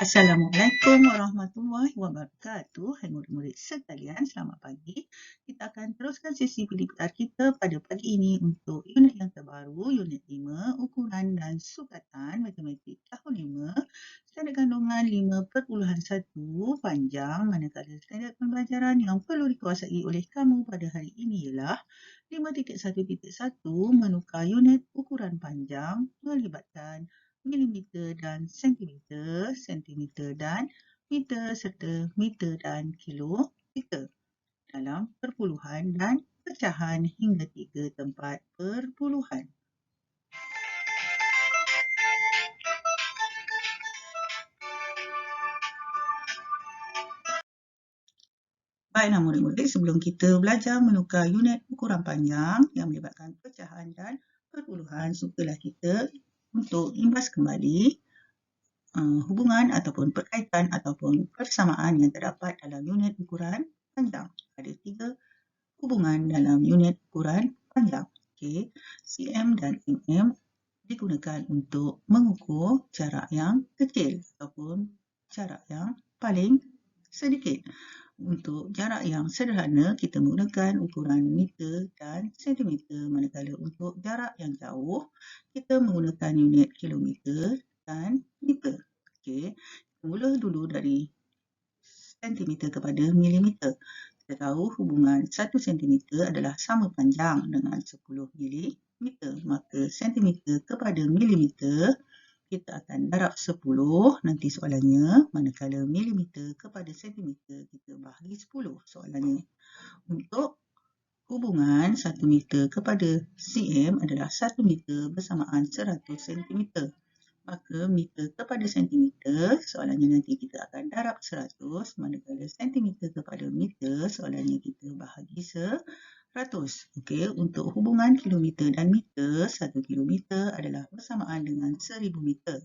Assalamualaikum warahmatullahi wabarakatuh. Hai murid-murid sekalian, selamat pagi. Kita akan teruskan sesi PDPR kita pada pagi ini untuk unit yang terbaru, unit 5, ukuran dan sukatan matematik tahun 5, standard kandungan 5.1 panjang, manakala standard pembelajaran yang perlu dikuasai oleh kamu pada hari ini ialah 5.1.1 menukar unit ukuran panjang melibatkan milimeter dan sentimeter, sentimeter dan meter serta meter dan kilometer dalam perpuluhan dan pecahan hingga 3 tempat perpuluhan. Baiklah murid-murid, sebelum kita belajar menukar unit ukuran panjang yang melibatkan pecahan dan perpuluhan, sukalah kita untuk imbas kembali hubungan ataupun perkaitan ataupun persamaan yang terdapat dalam unit ukuran panjang. Ada 3 hubungan dalam unit ukuran panjang. Okay. cm dan mm digunakan untuk mengukur jarak yang kecil ataupun jarak yang paling sedikit. Untuk jarak yang sederhana, kita menggunakan ukuran meter dan sentimeter. Manakala untuk jarak yang jauh, kita menggunakan unit kilometer dan meter. Okey, mula dulu dari sentimeter kepada milimeter. Kita tahu hubungan 1 sentimeter adalah sama panjang dengan 10 milimeter. Maka sentimeter kepada milimeter, kita akan darab 10, nanti soalannya, manakala milimeter kepada sentimeter, kita bahagi 10 soalannya. Untuk hubungan 1 meter kepada cm adalah 1 meter bersamaan 100 sentimeter. Maka meter kepada sentimeter, soalannya nanti kita akan darab 100, manakala sentimeter kepada meter, soalannya kita bahagi 100. Okey, untuk hubungan kilometer dan meter, 1 kilometer adalah bersamaan dengan 1000 meter.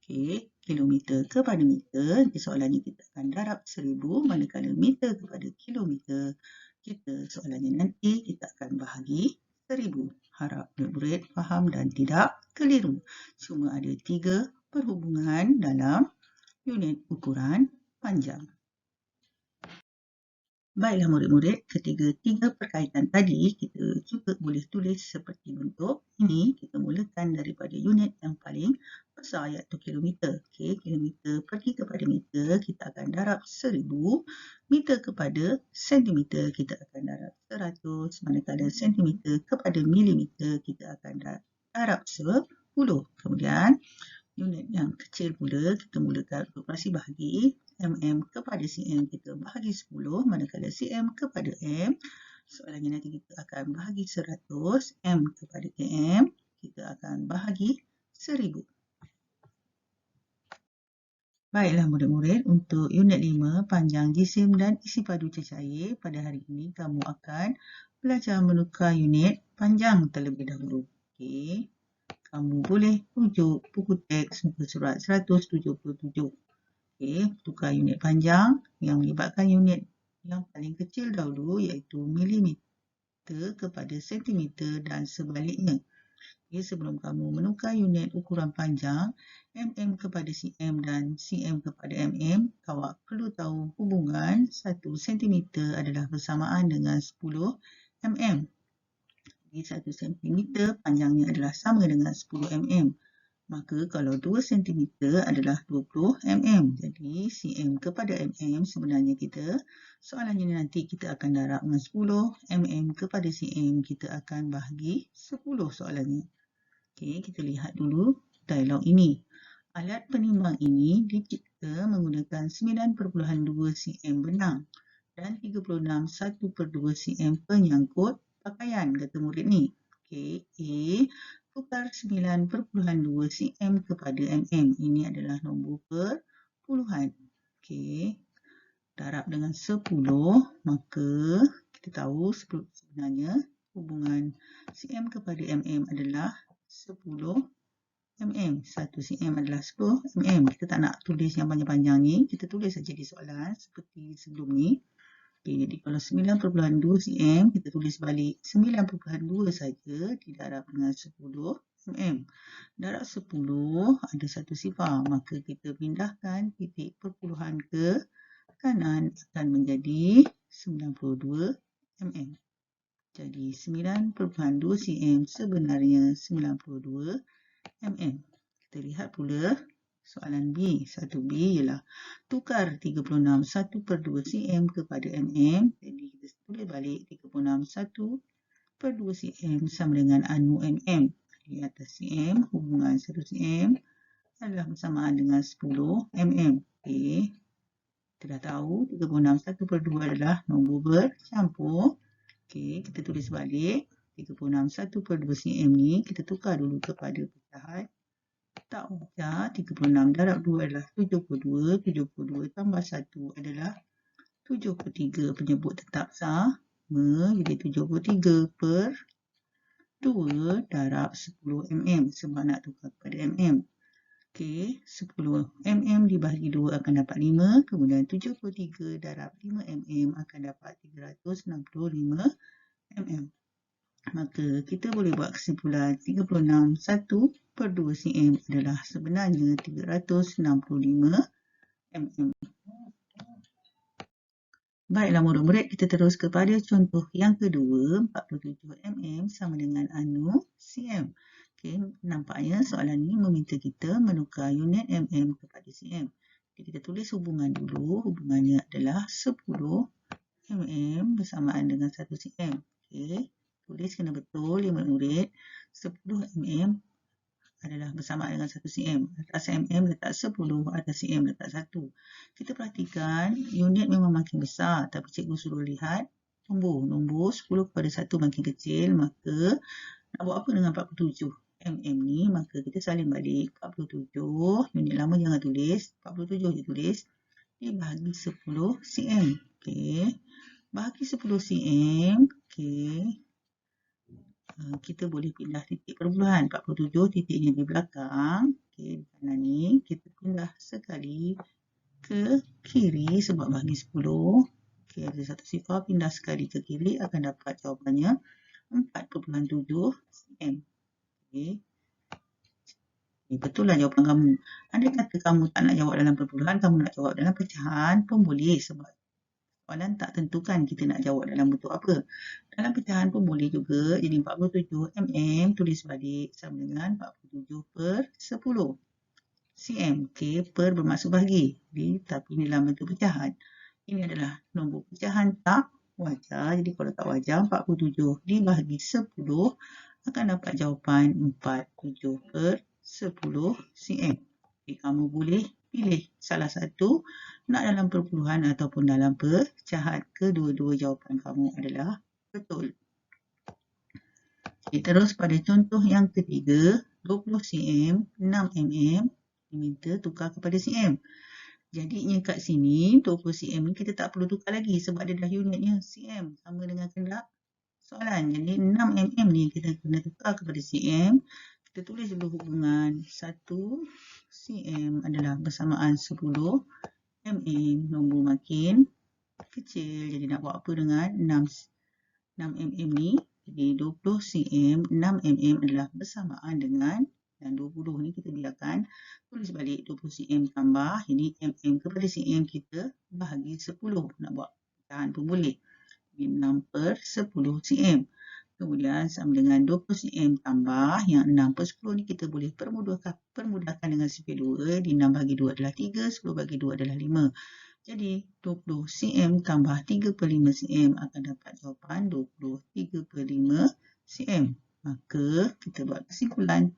Okey, kilometer kepada meter, di soalannya kita akan darab 1000, manakala meter kepada kilometer, kita soalannya nanti kita akan bahagi 1000. Harap murid-murid faham dan tidak keliru. Cuma ada 3 perhubungan dalam unit ukuran panjang. Baiklah murid-murid, ketiga-tiga perkaitan tadi kita juga boleh tulis seperti bentuk ini. Kita mulakan daripada unit yang paling besar iaitu kilometer. Okey, kilometer pergi kepada meter, kita akan darab 1000. Meter kepada sentimeter, kita akan darab 100. Manakala sentimeter kepada milimeter, kita akan darab 10. Kemudian unit yang kecil pula, kita mulakan operasi bahagi. mm kepada cm kita bahagi 10, manakala cm kepada m, soalannya nanti kita akan bahagi 100, m kepada km, kita akan bahagi 1000. Baiklah murid-murid, untuk unit 5, panjang jisim dan isi padu cecair, pada hari ini kamu akan belajar menukar unit panjang terlebih dahulu. Okey. Kamu boleh rujuk buku teks muka surat 177. Okey, tukar unit panjang yang melibatkan unit yang paling kecil dahulu iaitu milimeter kepada sentimeter dan sebaliknya. Okay, sebelum kamu menukar unit ukuran panjang, mm kepada cm dan cm kepada mm, awak perlu tahu hubungan 1 cm adalah bersamaan dengan 10 mm. Jadi 1 cm panjangnya adalah sama dengan 10 mm. Maka kalau 2 cm adalah 20 mm. Jadi cm kepada mm sebenarnya soalannya nanti kita akan darab dengan 10. mm kepada cm kita akan bahagi 10 soalannya. Okey, kita lihat dulu dialog ini. Alat penimbang ini dicipta menggunakan 9.2 cm benang dan 36 1/2 cm penyangkut pakaian, kata murid ni. Okey, A tukar 9.2 cm kepada mm. Ini adalah nombor perpuluhan. Okey, darab dengan 10, maka kita tahu sebenarnya hubungan cm kepada mm adalah 10 mm. 1 cm adalah 10 mm. Kita tak nak tulis yang panjang-panjang ni, kita tulis saja di soalan seperti sebelum ni. Okay, jadi kalau 9.2 cm, kita tulis balik 9.2 saja didarab dengan 10 mm. Darab 10 ada satu sifar, maka kita pindahkan titik perpuluhan ke kanan akan menjadi 92 mm. Jadi 9.2 cm sebenarnya 92 mm. Kita lihat pula soalan B. 1B ialah tukar 36 1/2 cm kepada mm. Jadi kita tulis balik 36 1/2 cm sama dengan anu mm. Di atas cm, hubungan 1 cm adalah bersamaan dengan 10 mm. Okey. Kita dah tahu 36 1/2 adalah nombor bercampur. Okey, kita tulis balik 36 1/2 cm ni kita tukar dulu kepada pecahan. Tak wajar 36 darab 2 adalah 72. 72 tambah 1 adalah 73. Penyebut tetap sama. Jadi 73 per 2 darab 10 mm sebab nak tukar kepada mm. Okey, 10 mm dibahagi 2 akan dapat 5. Kemudian 73 darab 5 mm akan dapat 365 mm. Maka kita boleh buat kesimpulan 36 1/2 cm adalah sebenarnya 365 mm. Baiklah murid-murid, kita terus kepada contoh yang kedua, 47 mm sama dengan anu cm. Okey, nampaknya soalan ini meminta kita menukar unit mm kepada cm. Jadi kita tulis hubungan dulu. Hubungannya adalah 10 mm bersamaan dengan 1 cm. Okey, tulis kena betul ya murid-murid. 10 mm adalah bersamaan dengan 1 cm. Atas mm letak 10, atas cm letak 1. Kita perhatikan unit memang makin besar, tapi cikgu suruh lihat nombor. Nombor 10/1 makin kecil, maka nak buat apa dengan 47 mm ni? Maka kita salin balik 47, unit lama jangan tulis, 47 je tulis, dibahagi 10 cm. Okey, bahagi 10 cm, okey. Kita boleh pindah titik perpuluhan. 47 titiknya di belakang. Okey, di kanan ni kita pindah sekali ke kiri sebab bahagi 10. Okey, ada satu sifar pindah sekali ke kiri akan dapat jawapannya 4.7 cm. Okey. Betul lah jawapan kamu. Andai kata kamu tak nak jawab dalam perpuluhan, kamu nak jawab dalam pecahan pun boleh sebab soalan tak tentukan kita nak jawab dalam bentuk apa. Dalam pecahan pun boleh juga. Jadi 47 mm tulis balik sama dengan 47 per 10 cm. Okey, per bermaksud bahagi. Jadi, tapi ini dalam bentuk pecahan. Ini adalah nombor pecahan tak wajar. Jadi kalau tak wajar 47 dibahagi 10 akan dapat jawapan 47 per 10 cm. Jadi, kamu boleh pilih salah satu nak dalam perpuluhan ataupun dalam pecahan. Kedua-dua jawapan kamu adalah betul. Okay, terus pada contoh yang ketiga, 20 cm, 6 mm, diminta tukar kepada cm. Jadinya kat sini, 20 cm ni kita tak perlu tukar lagi sebab dia dah unitnya cm. Sama dengan kehendak soalan. Jadi 6 mm ni kita kena tukar kepada cm. Kita tulis dulu hubungan 1 cm adalah bersamaan 10 mm. Nombor makin kecil. Jadi nak buat apa dengan 6 mm ni? Jadi 20 cm, 6 mm adalah bersamaan dengan, dan 20 ni kita biarkan tulis balik 20 cm tambah. Jadi mm kepada cm kita bahagi 10. Nak buat pecahan pun boleh. Jadi 6 per 10 cm. Kemudian sama dengan 20 cm tambah yang 6 per 10 ni kita boleh permudahkan dengan sifir 2. Di 6 bagi 2 adalah 3, 10 bagi 2 adalah 5. Jadi 20 cm tambah 3 per 5 cm akan dapat jawapan 23 per 5 cm. Maka kita buat kesimpulan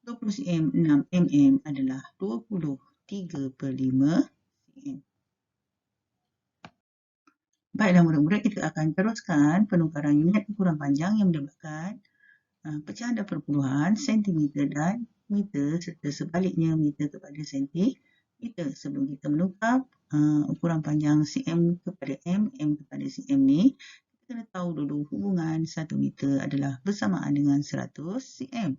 20 cm 6 mm adalah 23 per 5 cm. Baiklah murid-murid, kita akan teruskan penukaran unit ukuran panjang yang melibatkan pecahan dan perpuluhan, sentimeter dan meter serta sebaliknya meter kepada sentimeter. Sebelum kita menukar ukuran panjang cm kepada m kepada cm ni, kita kena tahu dulu hubungan 1 meter adalah bersamaan dengan 100 cm.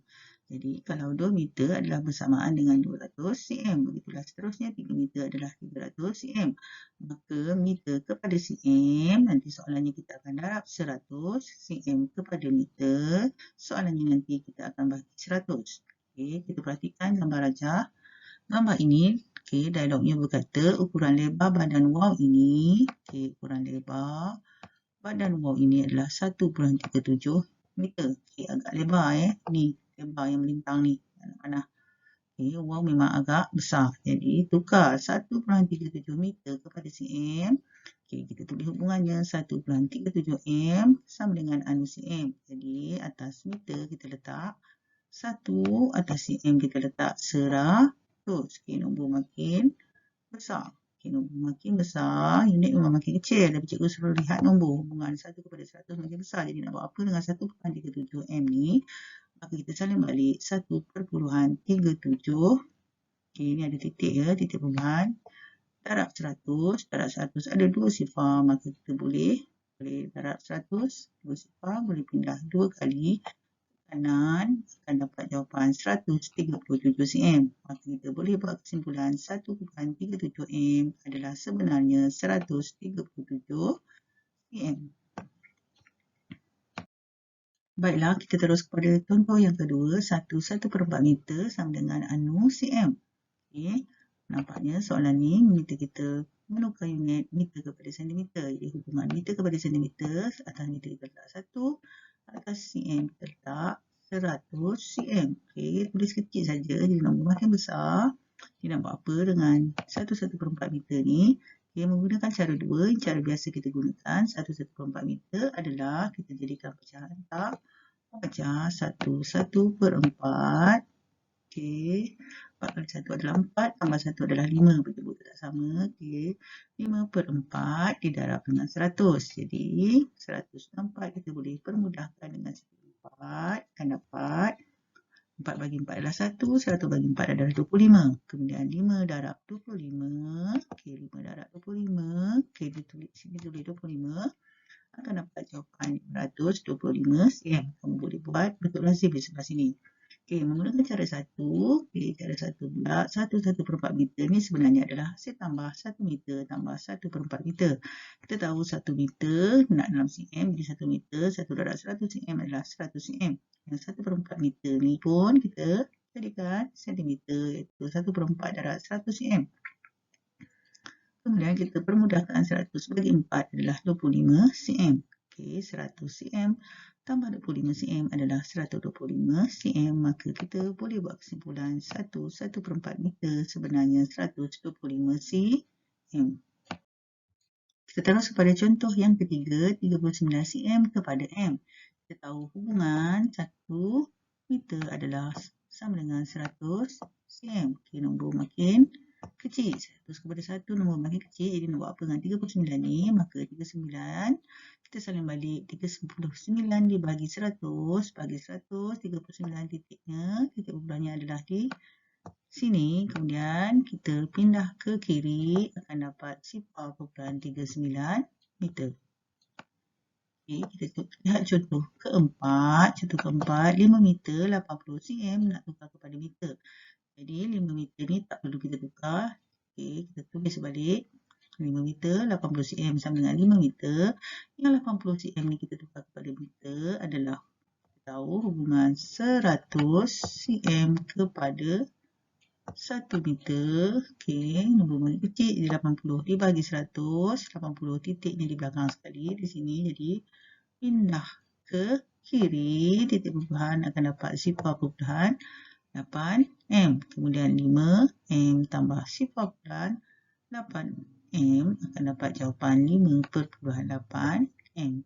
Jadi kalau 2 meter adalah bersamaan dengan 200 cm. Begitulah seterusnya 3 meter adalah 300 cm. Maka meter kepada cm, nanti soalannya kita akan darab 100 cm kepada meter. Soalannya nanti kita akan bagi 100. Okey, kita perhatikan gambar rajah. Gambar ini, okey, dialognya berkata ukuran lebar badan waw ini, okey, ukuran lebar badan waw ini adalah 1.37 meter. Okey, agak lebar ni. Lebar yang melintang ni. Panah. Okay, waw memang agak besar. Jadi, tukar 1.37 meter kepada cm. Okay, kita tulis hubungannya 1.37 m sama dengan anu cm. Jadi, atas meter kita letak 1, atas cm kita letak 100. Okay, nombor makin besar. Okay, nombor makin besar, unit memang makin kecil. Tapi cikgu suruh lihat nombor. Hubungan 1 kepada 100 makin besar. Jadi, nak buat apa dengan 1.37 m ni? Maka kita salin balik 1.37. Okey, ni ada titik ya, titik permulaan. Darab 100, darab 100 ada 2 sifar, maka kita boleh darab 100, 2 sifar, boleh pindah 2 kali kanan, akan dapat jawapan 137 cm. Maka kita boleh buat kesimpulan 1.37 m adalah sebenarnya 137 cm. Baiklah, kita terus kepada contoh yang kedua. 1/4 meter sama dengan anu cm. Okey, nampaknya soalan ni meminta kita menukar unit meter kepada sentimeter. Jadi hubungan meter kepada sentimeter, atas meter kita letak 1, atas cm kita letak 100 cm. Okey, tulis kecil saja, jadi nombor makin besar. Kita nak buat apa dengan 1/4 meter ni? Okay, menggunakan cara 2, cara biasa kita gunakan 1/4 meter adalah kita jadikan pecahan tak. Pecah 1/4. Okey, 4 kali 1 adalah 4, tambah 1 adalah 5. Betul tak sama? Okey, 5/4 didarab dengan 100. Jadi, 100/4 kita boleh permudahkan dengan 1/4. Akan dapat 4 bagi 4 adalah 1, 100 bagi 4 adalah 25. Kemudian 5 darab 25. Okey, 5 darab 25. Okey, sini tulis 25. Akan dapat jawapan 525 cm. Kamu boleh buat bentuk lazim di sebelah sini. Okey, menggunakan cara 1. Okey, cara 1 pula. 1/4 meter ni sebenarnya adalah hasil tambah 1 meter tambah 1/4 meter. Kita tahu 1 meter nak dalam cm. Jadi 1 meter, 1 darab 100 cm adalah 100 cm. Yang 1/4 meter ni pun kita jadikan sentimeter, iaitu 1/4 darab 100 cm. Kemudian kita permudahkan 100 bagi 4 adalah 25 cm. Okey, 100 cm tambah 25 cm adalah 125 cm. Maka kita boleh buat kesimpulan 1/4 meter sebenarnya 125 cm. Kita terus kepada contoh yang ketiga, 39 cm kepada m. Kita tahu hubungan 1 meter adalah sama dengan 100 cm. Okey, nombor makin kecil. 100 kepada 1 nombor makin kecil. Jadi nak buat apa dengan 39 ni? Maka 39, kita salin balik 39 dibagi 100. Bagi 100, 39 titiknya. Titik berubahnya adalah di sini. Kemudian kita pindah ke kiri. Akan dapat 0.39 meter. Okay, kita lihat contoh keempat. Contoh keempat, 5 meter 80 cm nak tukar kepada meter. Jadi 5 meter ni tak perlu kita tukar. Okay, kita tulis balik. 5 meter 80 cm sama dengan 5 meter. Yang 80 cm ni kita tukar kepada meter adalah, kita tahu hubungan 100 cm kepada 1 meter. Okay, nombor makin kecil jadi 80 dibagi 100. 80 titiknya di belakang sekali di sini. Jadi pindah ke kiri. Titik perubahan akan dapat 0.8 m. Kemudian 5 m tambah 0.8 m akan dapat jawapan 5.8 m.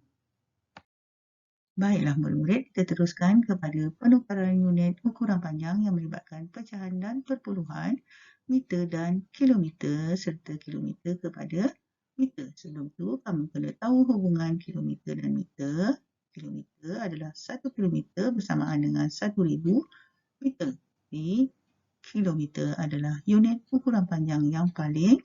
Baiklah murid-murid, kita teruskan kepada penukaran unit ukuran panjang yang melibatkan pecahan dan perpuluhan, meter dan kilometer serta kilometer kepada meter. Sebelum itu, kamu kena tahu hubungan kilometer dan meter. Kilometer adalah 1 kilometer bersamaan dengan 1,000 meter. Jadi, kilometer adalah unit ukuran panjang yang paling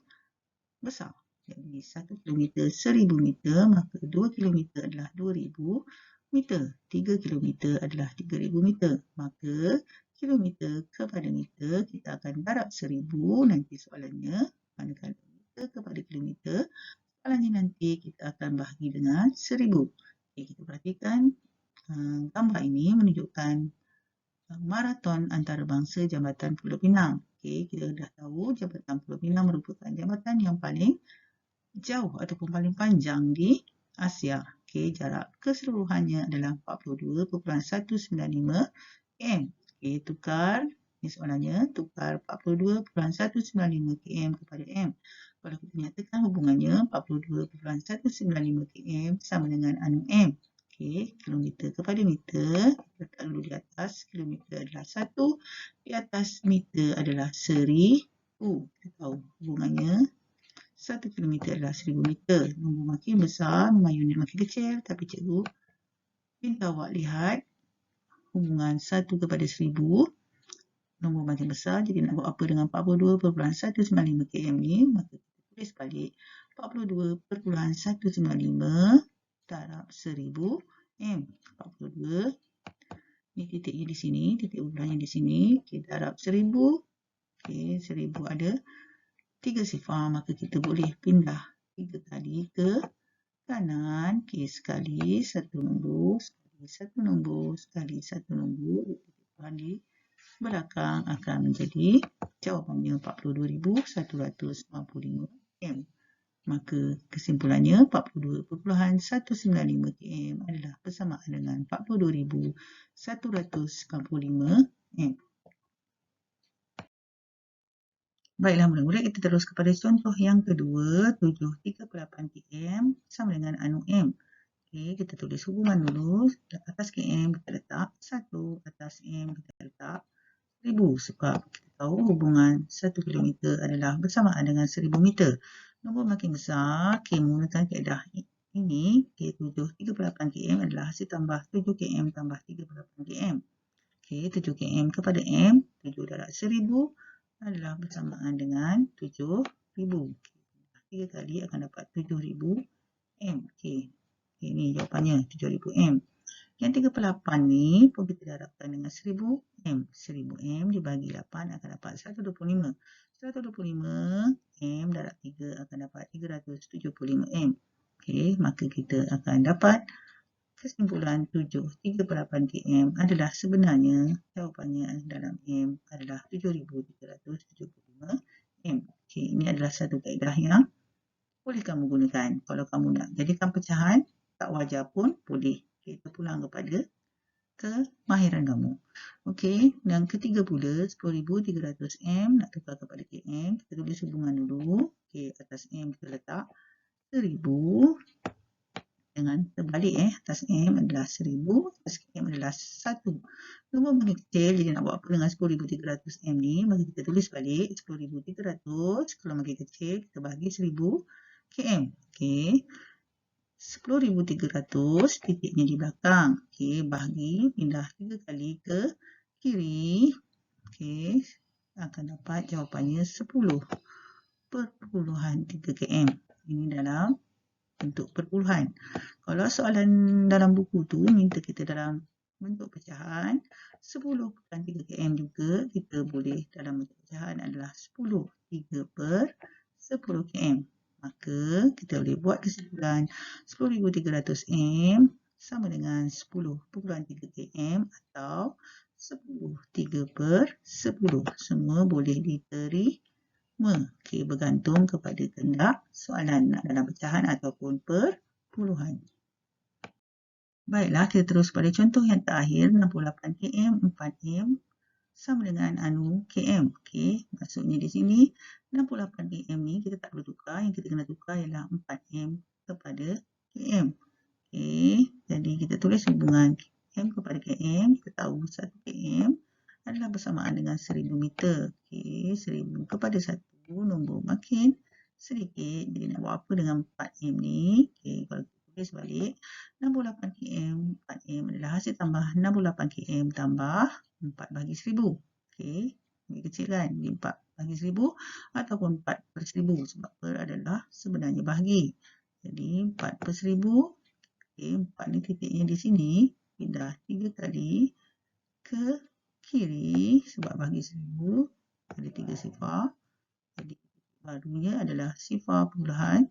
besar. Jadi, 1 kilometer 1,000 meter, maka 2 kilometer adalah 2,000 meter. 3 kilometer adalah 3,000 meter. Maka kilometer kepada meter, kita akan darab 1000 nanti soalannya. Manakala meter kepada kilometer, soalannya nanti kita akan bahagi dengan 1000. Okay, kita perhatikan gambar ini menunjukkan maraton antarabangsa Jambatan Pulau Pinang. Okay, kita dah tahu Jambatan Pulau Pinang merupakan jambatan yang paling jauh ataupun paling panjang di Asia. Okay, jarak keseluruhannya adalah 42.195 km. Okay, tukar, ini soalannya, tukar 42.195 km kepada M. Kalau kita nyatakan hubungannya 42.195 km sama dengan anu M. Okay, kilometer kepada meter, kita letak dulu di atas, kilometer adalah 1, di atas meter adalah 1000. Kita tahu hubungannya 1 kilometer adalah 1000 meter. Nombor makin besar, nombor unit makin kecil, tapi cikgu minta awak lihat hubungan 1 kepada 1000. Nombor makin besar, jadi nak buat apa dengan 42.195 km ni? Maka kita tulis balik 42.195 darab 1000 M. 42, ni titiknya di sini, titik ubahnya di sini. Okay, darab 1000. Okay, 1000 ada 3 sifar, maka kita boleh pindah 3 kali ke kanan. Okay, sekali 1 nombor, sekali 1 nombor, sekali 1 nombor. Di belakang akan menjadi jawapannya 42.195 km. Maka kesimpulannya 42.195 km adalah bersamaan dengan 42.195 km. Baiklah murid-murid, kita terus kepada contoh yang kedua, 738 km sama dengan anu M. Okay, kita tulis hubungan dulu. Atas km kita letak 1, atas M kita letak 1000 sebab kita tahu hubungan 1 km adalah bersamaan dengan 1000 meter. Nombor makin besar, menggunakan kaedah ini, 738 km adalah hasil tambah 7 km tambah 38 km. 7 km kepada M, 7 darab 1000 adalah bersamaan dengan 7000. 3 kali akan dapat 7000 M. Ini jawapannya 7000 M. Yang 38 ni pun kita darabkan dengan 1000 M. 1000 M dibagi 8 akan dapat 125. 125 M darab 3 akan dapat 375 M. Maka kita akan dapat kesimpulan 738 km adalah sebenarnya jawapannya dalam M adalah 7375 M. Ini adalah satu kaedah yang boleh kamu gunakan. Kalau kamu nak jadikan pecahan, tak wajar pun boleh. Kita pulang kepada kemahiran kamu. Dan ketiga pula, 10,300 M nak tukar kepada km. Kita tulis hubungan dulu. Atas M kita letak 1000. Dengan terbalik, atas M adalah 1000, atas km adalah 1. Nombor makin kecil, jadi nak buat apa dengan 10,300 M ni? Maka kita tulis balik 10,300. Kalau makin kecil, kita bagi 1000 km. 10,300 titiknya di belakang. Bahagi, pindah 3 kali ke kiri. Akan dapat jawapannya 10.3 km. Ini dalam bentuk perpuluhan. Kalau soalan dalam buku tu minta kita dalam bentuk pecahan 10.3 km juga, kita boleh dalam bentuk pecahan adalah 10 3 per 10 km. Maka kita boleh buat kesimpulan 10,300 M sama dengan 10.3 km atau 10 3 per 10. Semua boleh diterima. Bergantung kepada kehendak soalan nak dalam pecahan ataupun perpuluhan. Baiklah, kita terus pada contoh yang terakhir, 68 km 4M sama dengan anu km. Maksudnya di sini 68 km ni kita tak perlu tukar, yang kita kena tukar ialah 4M kepada km. Jadi kita tulis hubungan M kepada km, kita tahu 1 km adalah bersamaan dengan 1000 meter. 1000 kepada 1, nombor makin sedikit. Jadi nak buat apa dengan 4M ni? Kalau kita tulis balik, 68 km, 4M adalah hasil tambah 68 km tambah 4 bagi 1000. Lebih kecil kan? 4 bagi 1000 ataupun 4 per 1000 sebab per adalah sebenarnya bahagi. Jadi 4 per 1000. 4 ni titiknya di sini. Pindah 3 kali ke kiri sebab bagi 1000 ada 3 sifar. Jadi barunya adalah sifar perpuluhan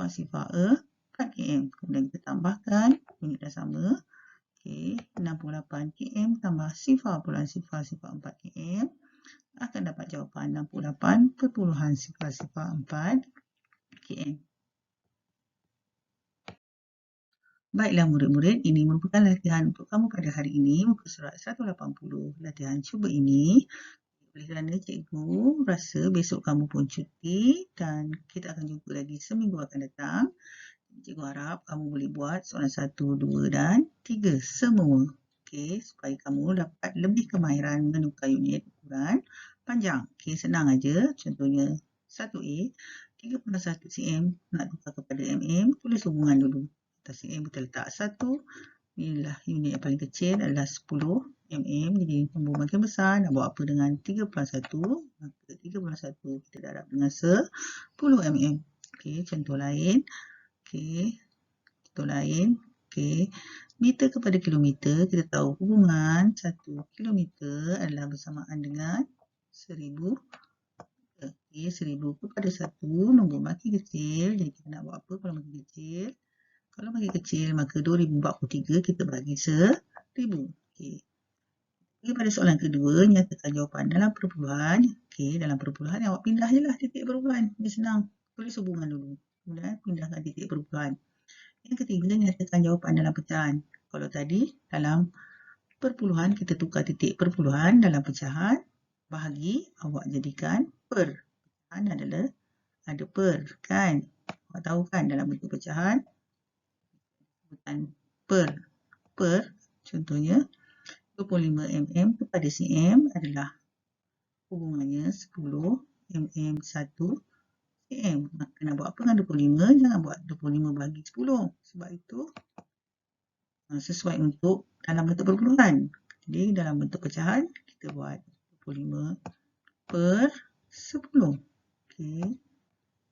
sifar E 4 km. Kemudian kita tambahkan unit dah sama. Okey, 68 km tambah sifar perpuluhan sifar 4 km akan dapat jawapan 68.004 km. Baiklah murid-murid, ini merupakan latihan untuk kamu pada hari ini, muka surat 180. Latihan cuba ini oleh kerana cikgu rasa besok kamu pun cuti dan kita akan jumpa lagi seminggu akan datang. Cikgu harap kamu boleh buat soalan 1, 2 dan 3 semua. Okey, supaya kamu dapat lebih kemahiran menukar unit ukuran panjang. Okey, senang aja. Contohnya 1A, 31 cm nak tukar kepada mm, tulis hubungan dulu. Atas cm kita letak 1. Inilah unit yang paling kecil adalah 10 mm. Jadi nombor makin besar nak buat apa dengan 31. Maka 31 kita darab dengan 10 mm. Okey, contoh lain. Okey, contoh lain. Okey, meter kepada kilometer. Kita tahu hubungan 1 kilometer adalah bersamaan dengan 1000. Okey, 1000 kepada 1. Nombor makin kecil. Jadi kita nak buat apa kalau makin kecil? Kalau makin kecil, maka 2043 kita bagi 1000. Okey. Pada soalan kedua, nyatakan jawapan dalam perpuluhan. Okey, dalam perpuluhan awak pindah je lah titik perpuluhan. Ini senang. Tulis hubungan dulu. Kemudian pindahkan titik perpuluhan. Yang ketiga, nyatakan jawapan dalam pecahan. Kalau tadi dalam perpuluhan, kita tukar titik perpuluhan dalam pecahan. Bahagi, awak jadikan per. Pecahan adalah ada per, kan? Awak tahu kan dalam bentuk pecahan? Sebutan per, contohnya 25 mm kepada cm adalah hubungannya 10 mm 1 cm. Maka nak buat apa dengan 25? Jangan buat 25 bagi 10. Sebab itu sesuai untuk dalam bentuk perpuluhan. Jadi dalam bentuk pecahan kita buat 25 per 10. Okey.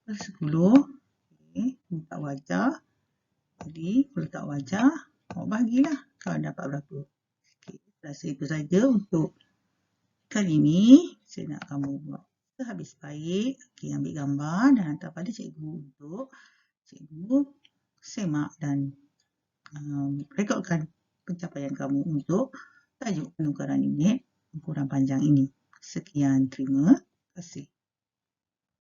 Per 10. Okey, letak wajah. Jadi, kalau letak wajah, awak bahagilah kalau dapat berapa. Okey, rasa itu saja untuk kali ini. Saya nak kamu buat sehabis baik. Okey, ambil gambar dan hantar pada cikgu untuk cikgu semak dan rekodkan pencapaian kamu untuk tajuk penukaran unit ukuran panjang ini. Sekian, terima kasih.